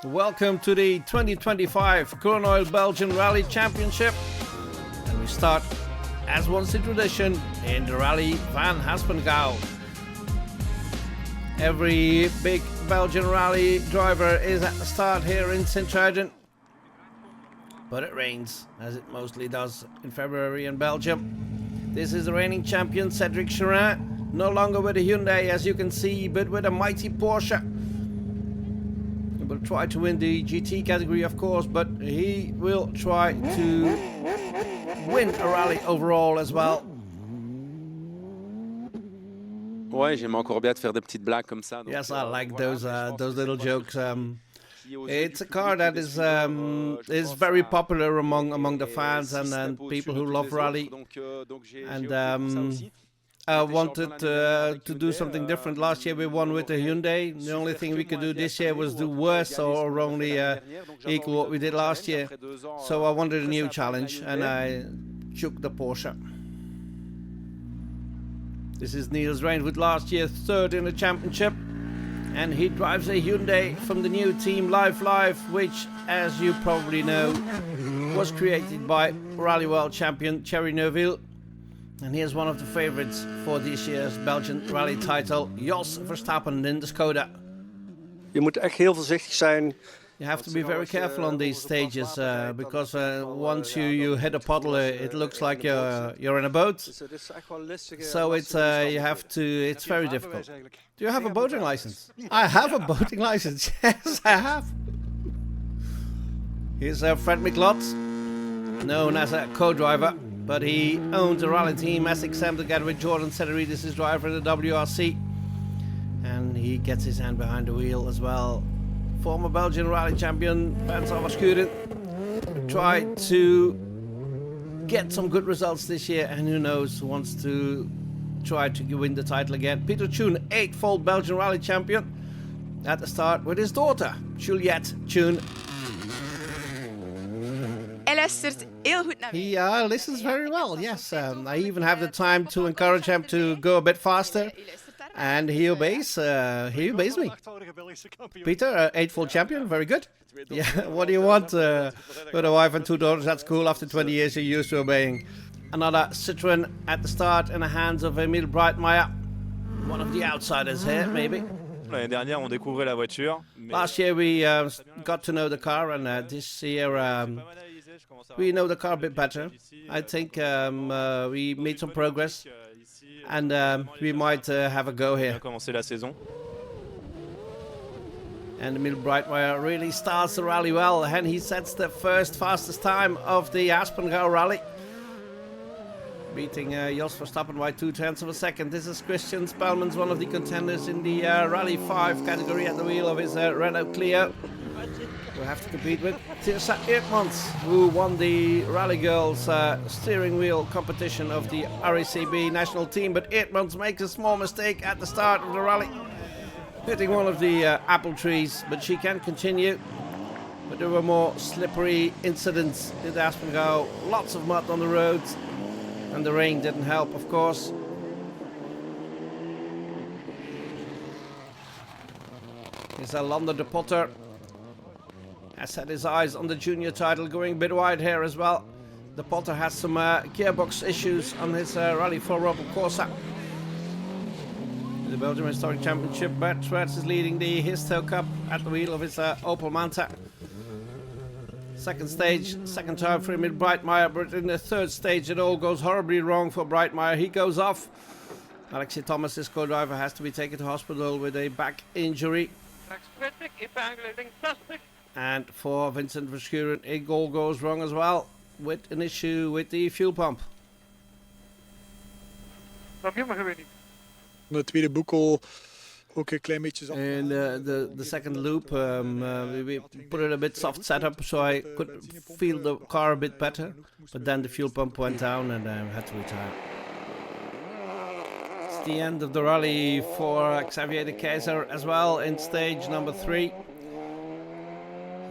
Welcome to the 2025 Kronoil Belgian Rally Championship. And we start, as once in tradition, in the Rally van Haspengouw. Every big Belgian rally driver is at the start here in Sint-Truiden. But it rains, as it mostly does in February in Belgium. This is the reigning champion Cedric Cherin, no longer with a Hyundai as you can see, but with a mighty Porsche. He will try to win the GT category, of course, but he will try to win a rally overall as well. Ouais, j'aime encore bien de faire des petites blagues comme ça. Yes, I like those little jokes. It's a car that is very popular among the fans and people who love rally. And I wanted to do something different. Last year we won with the Hyundai. The only thing we could do this year was do worse or only equal what we did last year. So I wanted a new challenge and I took the Porsche. This is Niels Reinwood, last year third in the championship. And he drives a Hyundai from the new team Life, which, as you probably know, was created by Rally World champion Thierry Neuville. And here's one of the favorites for this year's Belgian rally title, Jos Verstappen in the Skoda. Je moet echt heel voorzichtig zijn. You have to be very careful on these stages because once you hit a puddle, it looks like you're in a boat. So it's it's very difficult. Do you have a boating license? I have a boating license. Yes, I have. Here's Fred McLeod, known as a co-driver, but he owns a rally team, SXM, together with Jordan Cederidis, his driver in the WRC, and he gets his hand behind the wheel as well. Former Belgian rally champion Van Verschuren tried to get some good results this year, and who knows, wants to try to win the title again. Peter Tune, 8-fold Belgian rally champion, at the start with his daughter Juliette Tune. He listens very well, yes. I even have the time to encourage him to go a bit faster. And he obeys me. Peter, 8-fold champion, very good. Yeah, what do you want with a wife and 2 daughters at school? After 20 years you're used to obeying. Another Citroën at the start in the hands of Emil Breitmeier. One of the outsiders here, maybe. L'année dernière, on découvrait la voiture. Last year we got to know the car, and this year we know the car a bit better. I think we made some progress. And we might have a go here. And Emil Breitmeier really starts the rally well, and he sets the first fastest time of the Haspengouw rally, beating Jos Verstappen by 0.2 of a second. This is Christian Spelmans, one of the contenders in the Rally 5 category, at the wheel of his Renault Clio. We'll have to compete with Tirsa Eertmans, who won the Rally Girls steering wheel competition of the RACB national team. But Eertmans makes a small mistake at the start of the rally, hitting one of the apple trees, but she can continue. But there were more slippery incidents in the Haspengouw, lots of mud on the roads, and the rain didn't help, of course. Here's Lander de Potter. Has set his eyes on the junior title, going a bit wide here as well. The Potter has some gearbox issues on his Rally 4 Opel Corsa. The Belgian Historic Championship, Bert Schwartz is leading the Histo Cup at the wheel of his Opel Manta. Second stage, second time for Emil Breitmeier, but in the third stage it all goes horribly wrong for Breitmeier. He goes off. Alexei Thomas, his co-driver, has to be taken to hospital with a back injury. And for Vincent Verschuren, it all goes wrong as well, with an issue with the fuel pump. De tweede boekel ook een klein beetje zacht. In the second loop, we put it a bit soft setup, so I could feel the car a bit better. But then the fuel pump went down and I had to retire. It's the end of the rally for Xavier de Keyser as well in stage number 3.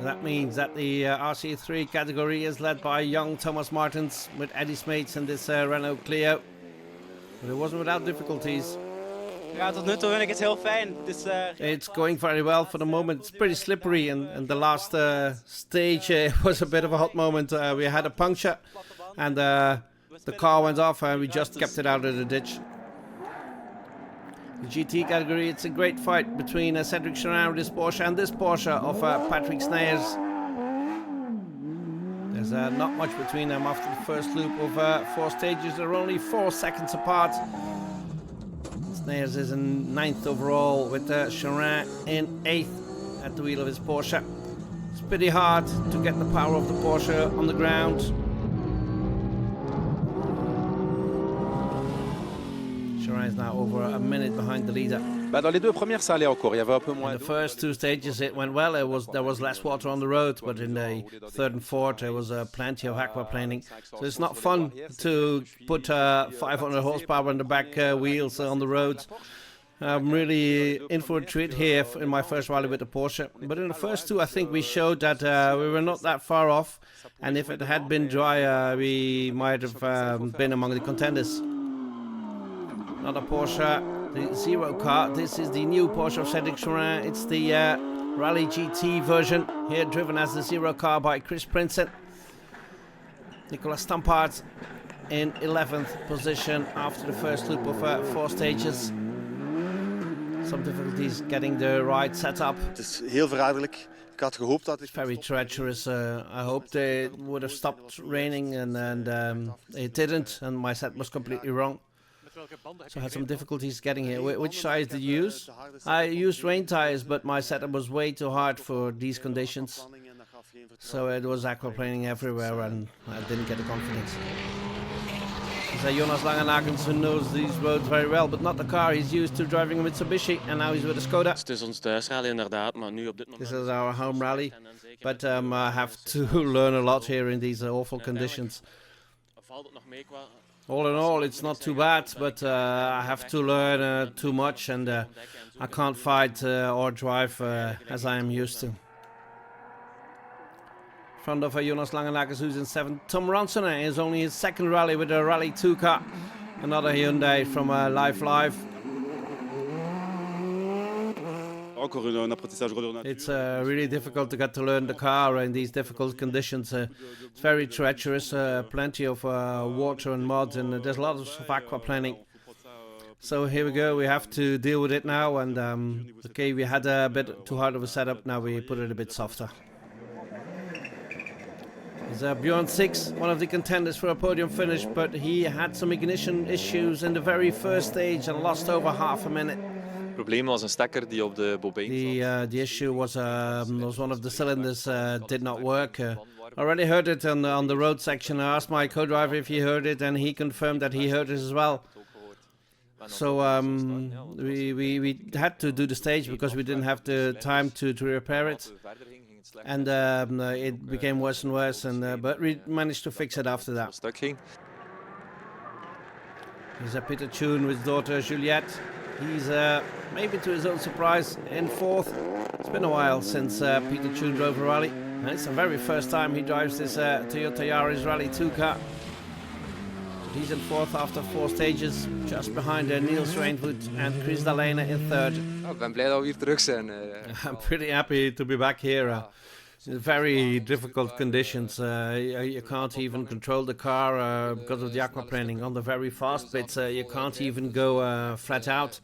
That means that the RC3 category is led by young Thomas Martens with Eddie Smeets in this Renault Clio. But it wasn't without difficulties. Ja, tot nu toe vind ik het heel fijn. Dus, It's going very well for the moment. It's pretty slippery, and the last stage was a bit of a hot moment. We had a puncture, and the car went off, and we just kept it out of the ditch. The GT category, it's a great fight between Cedric Cherin with this Porsche and this Porsche of Patrick Sneyers. There's not much between them after the first loop of 4 stages. They're only 4 seconds apart. Sneyers is in 9th overall, with Cherin in 8th at the wheel of his Porsche. It's pretty hard to get the power of the Porsche on the ground. Cherin is now over a minute behind the leader. Dans les 2 premières, ça allait encore. Il y avait un peu moins. In the first 2 stages it went well. There was less water on the road, but in the 3rd and 4th there was plenty of aquaplaning. So it's not fun to put 500 horsepower on the back wheels on the roads. I'm really in for a treat here in my first rally with the Porsche. But in the first 2 I think we showed that we were not that far off. And if it had been drier, we might have been among the contenders. Another Porsche, the Zero car. This is the new Porsche of Cedric Cherin. It's the Rally GT version, here driven as the Zero car by Chris Princeton. Nicolas Stampard in 11th position after the first loop of 4 stages. Some difficulties getting the ride set up. Het is heel verraderlijk. Ik had gehoopt dat It's very treacherous. I hoped it would have stopped raining, and it didn't, and my set was completely wrong. So I had some difficulties getting here. Which tires did you use? I used rain tires, but my setup was way too hard for these conditions. So it was aquaplaning everywhere, and I didn't get the confidence. Jonas Langenakens, who knows these roads very well, but not the car. He's used to driving a Mitsubishi, and now he's with a Skoda. Het is ons thuisrally inderdaad, maar nu op dit This moment... is our home rally, but I have to learn a lot here in these awful conditions. Valt het nog mee qua... All in all, it's not too bad, but I have to learn too much, and I can't fight or drive as I am used to. In front of Jonas Langenakers, who's in 7th. Tom Ronsonen is only his 2nd rally with a Rally 2 car. Another Hyundai from Live. It's really difficult to get to learn the car in these difficult conditions. It's very treacherous, plenty of water and mud, and there's a lot of aquaplaning. So here we go, we have to deal with it now, and okay, we had a bit too hard of a setup, now we put it a bit softer. There's Bjorn 6, one of the contenders for a podium finish, but he had some ignition issues in the very first stage and lost over half a minute. Het probleem was een stekker die op de bobijn zat. The issue was one of the cylinders did not work. I already heard it on the road section. I asked my co-driver if he heard it, and he confirmed that he heard it as well. So we had to do the stage because we didn't have the time to repair it. And it became worse and worse, but we managed to fix it after that. Here's Peter Tune with his daughter Juliette. He's, maybe to his own surprise, in 4th. It's been a while since Peter Tune drove a rally, and it's the very first time he drives this Toyota Yaris Rally 2 car. He's in 4th after 4 stages, just behind Niels Reinvoet and Chris Dalena in 3rd. Ik ben blij dat we hier terug zijn. I'm pretty happy to be back here. Very difficult conditions. You can't even control the car because of the aquaplaning. On the very fast bits, you can't even go flat out.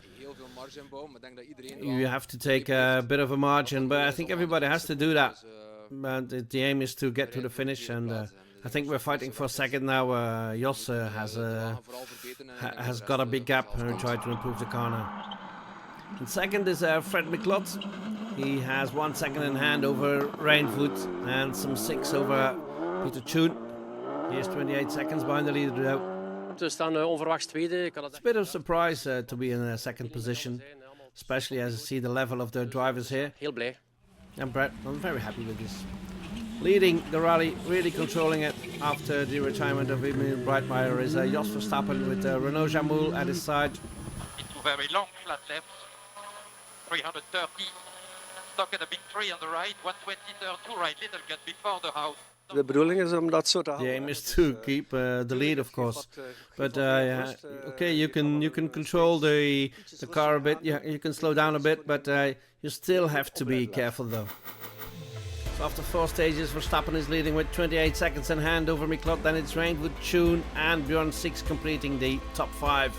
You have to take a bit of a margin, but I think everybody has to do that. But the aim is to get to the finish, and I think we're fighting for 2nd now. Jos has got a big gap and tried to improve the car now. In 2nd is Fred McLeod. He has 1 second in hand over Reinvoet and some 6 over Peter Tune. He is 28 seconds behind the leader though. We staan onverwachts tweede. It's a bit of a surprise to be in a 2nd position, especially as I see the level of the drivers here. Heel blij. I'm very happy with this. Leading the rally, really controlling it after the retirement of Emil Breitmeier is Jos Verstappen with Renaud Jamoul at his side. Into very long flat left, 330, stock at a big tree on the right, 120, turn to right, little cut before the house. De bedoeling is om dat zo te The houden. aim is to keep the lead, of course. But okay, you can control the car a bit. You can slow down a bit, but you still have to be careful though. So after 4 stages, Verstappen is leading with 28 seconds in hand over Miklot. Then it's Reindwood, Tune and Bjorn 6 completing the top 5.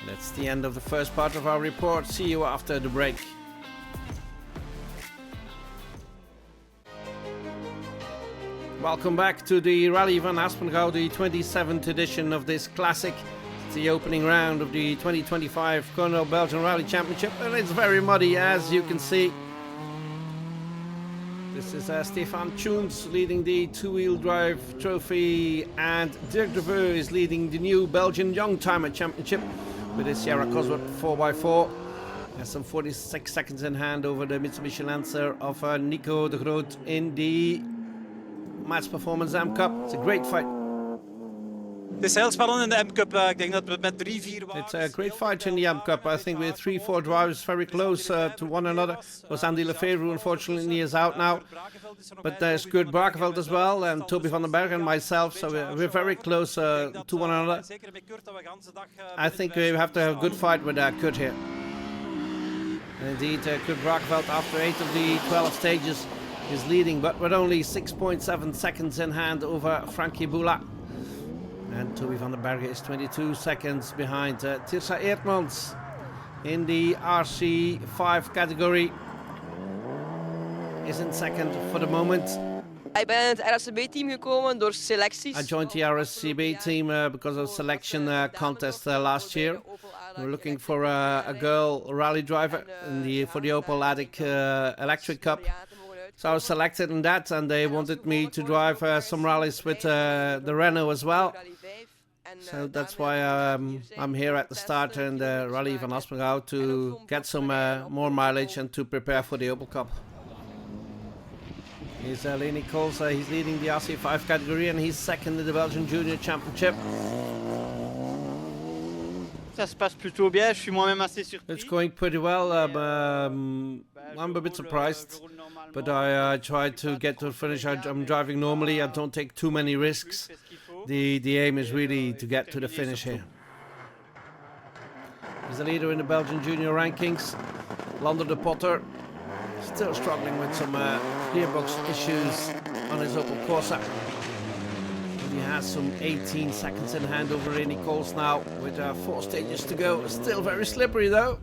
That's the end of the first part of our report. See you after the break. Welcome back to the Rally van Haspengouw, the 27th edition of this classic. It's the opening round of the 2025 Kona Belgian Rally Championship, and it's very muddy, as you can see. This is Stefan Tjoens leading the two-wheel drive trophy, and Dirk de Veur is leading the new Belgian Youngtimer Championship with his Sierra Cosworth 4x4. Has some 46 seconds in hand over the Mitsubishi Lancer of Nico de Groot in the Match Performance M Cup. It's a great fight. Het is heel spannend in de M-Cup. Ik denk dat we met 3-4 waren. It's a great fight in the M Cup. I think with 3-4 drivers very close to one another. Was Andy Lefebvre, unfortunately, is out now. But there's Kurt Brakeveld as well, and Toby van den Berg and myself. So we're very close to one another. I think we have to have a good fight with Kurt here. And indeed, Kurt Brakeveld, after 8 of the 12 stages, is leading, but with only 6.7 seconds in hand over Frankie Boula. And Toby van den Berg is 22 seconds behind Tirsa Eertmans in the RC5 category. Is in second for the moment. Ik ben in het RSCB-team gekomen door selecties. I joined the RSCB team because of selection contest last year. We're looking for a girl rally driver for the Opel Addict Electric Cup. So I was selected in that, and they wanted me to drive some rallies with the Renault as well. So that's why I'm here at the start in the Rally van Haspengouw to get some more mileage and to prepare for the Opel Cup. Here's Lenny Coles, he's leading the RC5 category and he's second in the Belgian Junior Championship. Ça se passe plutôt bien. Je suis moi-même assez surpris. It's going pretty well. I'm a bit surprised, but I try to get to the finish. I'm driving normally. I don't take too many risks. The aim is really to get to the finish here. He's the leader in the Belgian junior rankings. Lander de Potter still struggling with some gearbox issues on his Opel Corsa. He has some 18 seconds in hand over Rennie Coles now with 4 stages to go. Still very slippery though.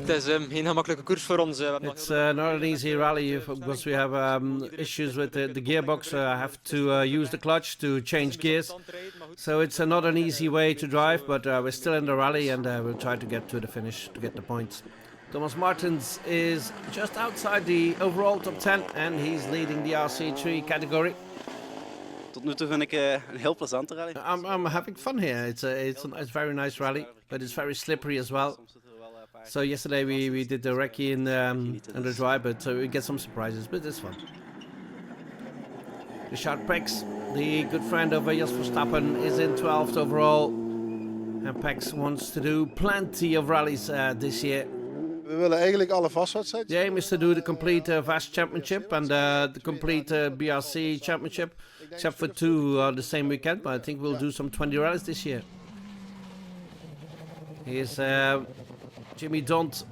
Het is geen gemakkelijke koers voor ons. It's not an easy rally because we have issues with the gearbox. I have to use the clutch to change gears. So it's not an easy way to drive, but we're still in the rally and we'll try to get to the finish to get the points. Thomas Martens is just outside the overall top 10 and he's leading the RC3 category. Tot nu toe vind ik een heel plezante rally. I'm having fun here. It's a very nice rally, but it's very slippery as well. So yesterday we did the recce in the dry, but we get some surprises, but it's fun. Richard Pex, the good friend of Jos Verstappen, is in 12th overall. And Pex wants to do plenty of rallies this year. We willen eigenlijk alle vastwedstrijden. The aim is to do the complete VAS Championship and the complete BRC Championship, except for 2 on the same weekend, but I think we'll do some 20 rallies this year. Here's Jimmy Dont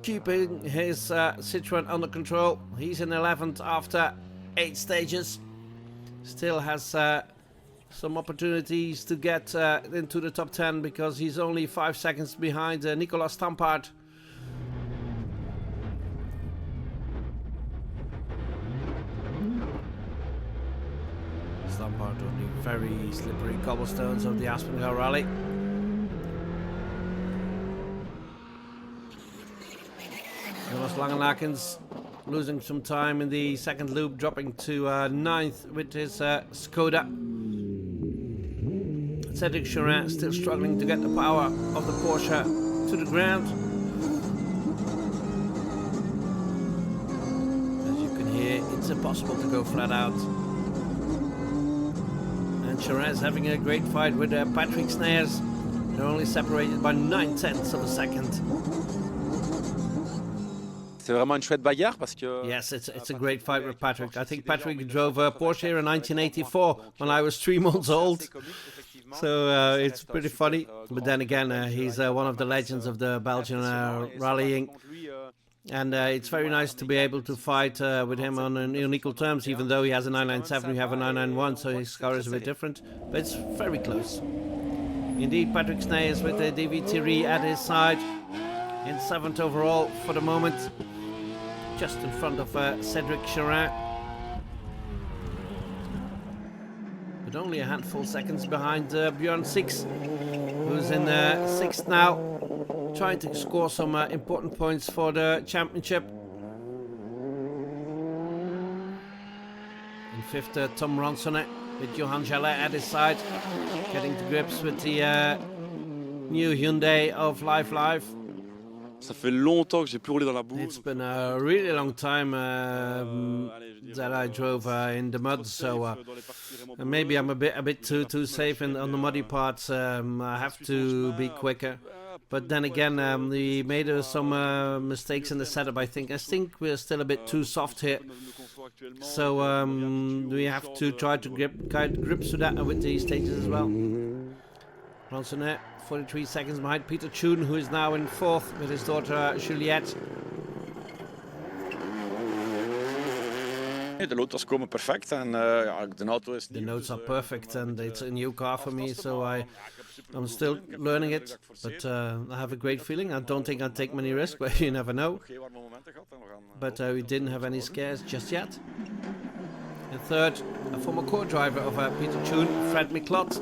keeping his Citroën under control. He's in 11th after 8 stages. Still has some opportunities to get into the top 10 because he's only 5 seconds behind Nicolas Stampard. Stampard on the very slippery cobblestones of the Haspengouw Rally. Jonas Langenakens losing some time in the second loop, dropping to 9th with his Skoda. Cedric Chorin still struggling to get the power of the Porsche to the ground. As you can hear, it's impossible to go flat out. And Chorin is having a great fight with Patrick Snares. They're only separated by 9/10 of a second. C'est vraiment une chouette bagarre parce que. Yes, it's a great fight with Patrick. I think Patrick drove a Porsche here in 1984 when I was 3 months old. So it's pretty funny. But then again, he's one of the legends of the Belgian rallying. And it's very nice to be able to fight with him on equal terms, even though he has a 997, we have a 991, so his score is a bit different. But it's very close. Indeed, Patrick Sneyes with the DV3 at his side in 7th overall for the moment, just in front of Cedric Charin. But only a handful seconds behind Björn 6, who's in 6th now, trying to score some important points for the championship. In 5th, Tom Ronsonet with Johan Jallet at his side, getting to grips with the new Hyundai of Live. Ça fait longtemps que j'ai plus roulé dans la boue. It's been a really long time that I drove in the mud, so maybe I'm a bit too safe on the muddy parts. I have to be quicker. But then again, we made some mistakes in the setup. I think we're still a bit too soft here. So we have to try to get grips with that with these stages as well. Ronsonet, 43 seconds behind Peter Choon, who is now in 4th with his daughter Juliette. De auto's komen perfect en de auto is. The notes are perfect and it's a new car for me, so I'm still learning it, but I have a great feeling. I don't think I'll take many risks, but you never know. But we didn't have any scares just yet. And 3rd, a former co-driver of Peter Choon, Fred Miklot.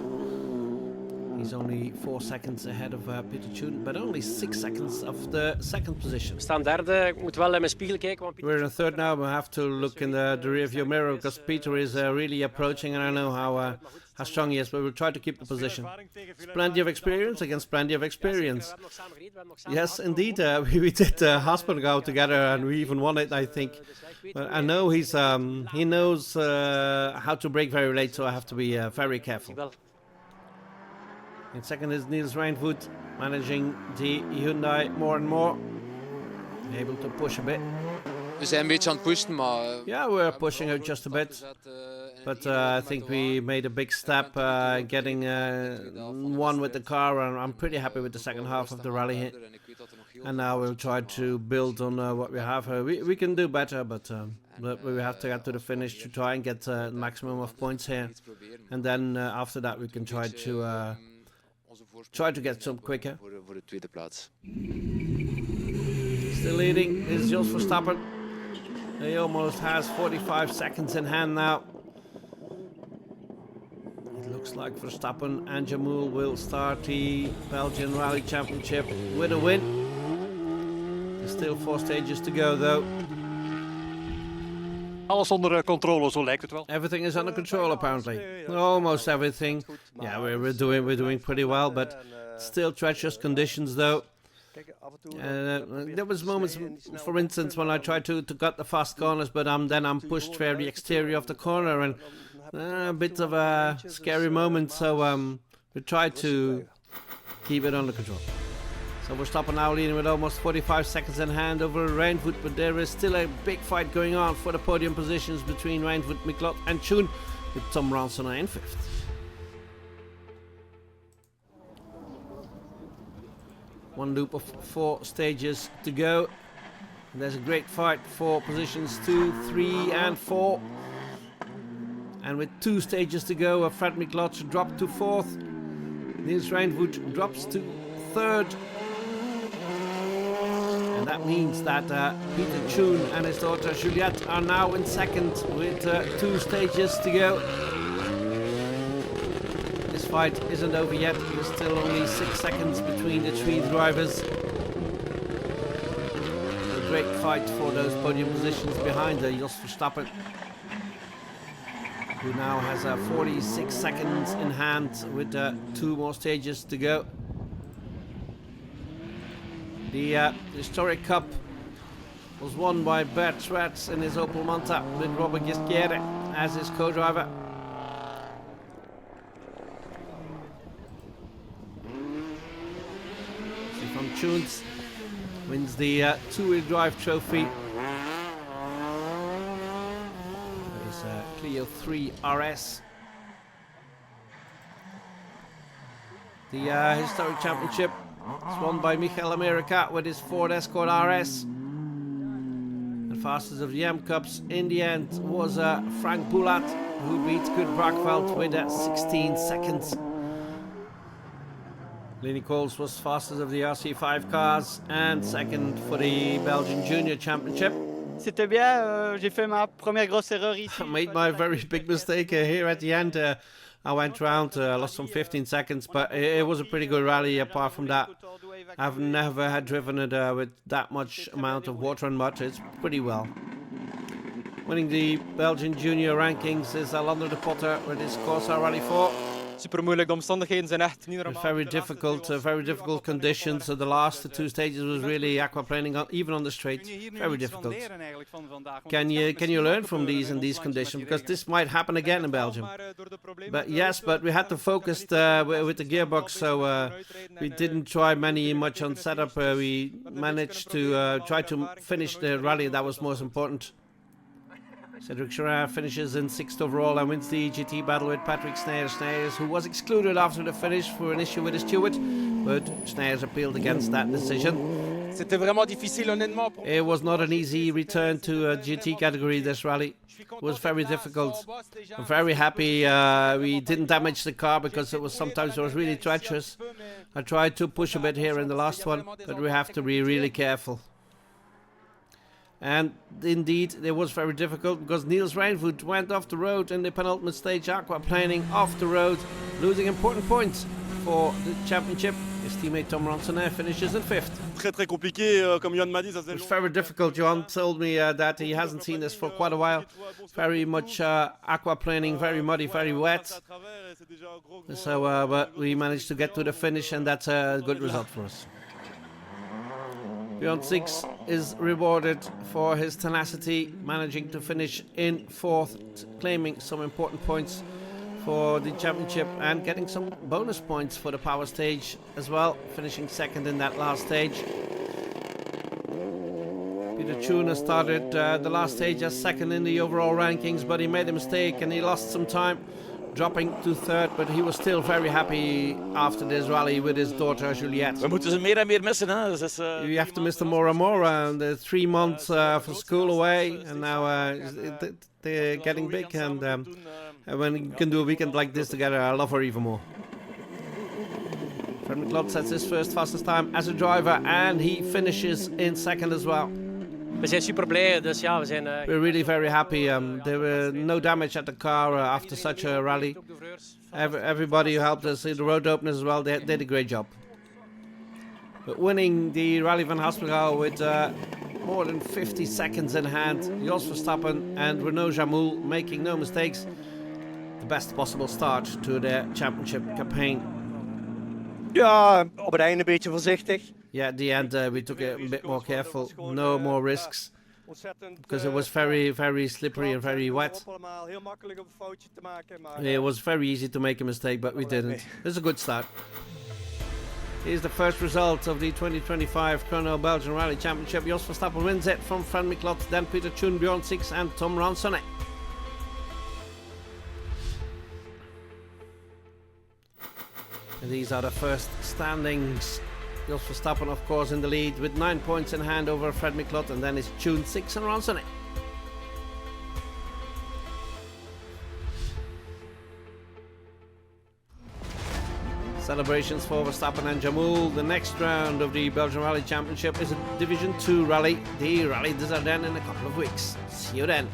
He's only 4 seconds ahead of Peter Choon, but only 6 seconds of the 2nd position. We staan derde. Ik moet wel in mijn spiegel kijken. We're in 3rd now. We have to look in the rearview mirror because Peter is really approaching, and I know how strong he is, but we'll try to keep the position. It's plenty of experience against plenty of experience. Yes, indeed. We did Haspengouw together, and we even won it, I think. But I know he knows how to brake very late, so I have to be very careful. In 2nd is Niels Rijnvoet, managing the Hyundai more and more. Able to push a bit. We zijn een beetje aan het pushen, maar. Yeah, we're pushing it just a bit. But I think we made a big step getting one with the car, and I'm pretty happy with the 2nd half of the rally here. And now we'll try to build on what we have. We can do better, but we have to get to the finish to try and get the maximum of points here. And then after that we can try to get some quicker. Voor de tweede plaats. Still leading is Jos Verstappen. He almost has 45 seconds in hand now. It looks like Verstappen and Jamoul will start the Belgian Rally Championship with a win. There's still 4 stages to go though. Alles onder controle, zo lijkt het wel. Everything is under control apparently. Almost everything. Yeah, we're doing pretty well, but still treacherous conditions though. There was moments, for instance, when I tried to cut the fast corners, but then I'm pushed for the exterior of the corner, and a bit of a scary moment. So we try to keep it under control. So Verstappen now leading with almost 45 seconds in hand over Rijnvoet, but there is still a big fight going on for the podium positions between Rijnvoet, Miklot and Choon, with Tom Ronsonet in 5th. One loop of 4 stages to go. And there's a great fight for positions 2, 3 and 4. And with 2 stages to go, Fred Miklot dropped to 4th. Niels Rijnvoet drops to 3rd. And that means that Peter Choon and his daughter Juliette are now in 2nd with 2 stages to go. This fight isn't over yet. There's still only 6 seconds between the 3 drivers. A great fight for those podium positions behind Jos Verstappen, who now has 46 seconds in hand with 2 more stages to go. The historic cup was won by Bert Schwartz in his Opel Manta with Robert Gisquiere as his Tunes wins the two-wheel drive trophy. There's Clio 3 RS. The historic championship is won by Michael America with his Ford Escort RS. The fastest of the M Cups in the end was Frank Poulat, who beat Kurt Brackveld with 16 seconds. Lenny Coles was fastest of the RC5 cars and second for the Belgian Junior Championship. C'était bien, j'ai fait ma première grosse erreur ici. I made my very big mistake here at the end. I went round, lost some 15 seconds, but it was a pretty good rally. Apart from that, I've never had driven it with that much amount of water and mud. It's pretty well. Winning the Belgian Junior rankings is Alander de Potter with his Corsa Rally 4. Super moeilijk, de omstandigheden zijn echt niet It's normaal. very difficult conditions. So the last two stages was really aquaplaning, even on the straight. Very difficult. Can you learn from these in these conditions? Because this might happen again in Belgium. But yes, but we had to focus with the gearbox, so we didn't try much on setup. We managed to try to finish the rally. That was most important. Cedric Chirard finishes in 6th overall and wins the GT battle with Patrick Snares. Snares, who was excluded after the finish for an issue with his steward, but Snares appealed against that decision. C'était vraiment difficile, honnêtement. It was not an easy return to a GT category, this rally. It was very difficult. I'm very happy we didn't damage the car, because sometimes it was really treacherous. I tried to push a bit here in the last one, but we have to be really careful. And indeed, it was very difficult because Niels Reinvoet went off the road in the penultimate stage, aquaplaning off the road, losing important points for the championship. His teammate Tom Ronsonet finishes in 5th. Très compliqué, comme Johan m'a dit, ça faisait It's very difficult. Johan told me that he hasn't seen this for quite a while. Very much aquaplaning, very muddy, very wet. So, but we managed to get to the finish, and that's a good result for us. Beyond 6 is rewarded for his tenacity, managing to finish in 4th, claiming some important points for the championship and getting some bonus points for the power stage as well, finishing 2nd in that last stage. Peter Tuna started the last stage as 2nd in the overall rankings, but he made a mistake and he lost some time, dropping to 3rd, but he was still very happy after this rally with his daughter Juliette. We moeten ze meer en meer missen. Hè? Dus, You have to miss them more and more. The 3 months for school away, and now they're getting big. And when you can do a weekend like this together, I love her even more. Fred McLeod sets his first fastest time as a driver, and he finishes in 2nd as well. We zijn super blij, dus ja, we zijn... We're really very happy. There were no damage at the car after such a rally. Everybody who helped us, the road openers as well, they did a great job. But winning the Rally van Haspengouw with more than 50 seconds in hand, Jos Verstappen and Renaud Jamoul making no mistakes. The best possible start to their championship campaign. Ja, op het einde een beetje voorzichtig. Yeah, at the end we took it a bit more careful, no more risks, because it was very slippery and very wet. It was very easy to make a mistake, but we didn't. It's a good start. Here's the first result of the 2025 Chrono Belgian Rally Championship. Jos Verstappen wins it from Fred McLeod, then Peter Tune, Bjorn Six and Tom Ronsonet. And these are the first standings. Jos Verstappen, of course, in the lead with 9 points in hand over Fred McLeod, and then it's Tune, Six and Ronsonet. Celebrations for Verstappen and Jamoul. The next round of the Belgian Rally Championship is a Division 2 rally, the Rally des Ardennes, in a couple of weeks. See you then.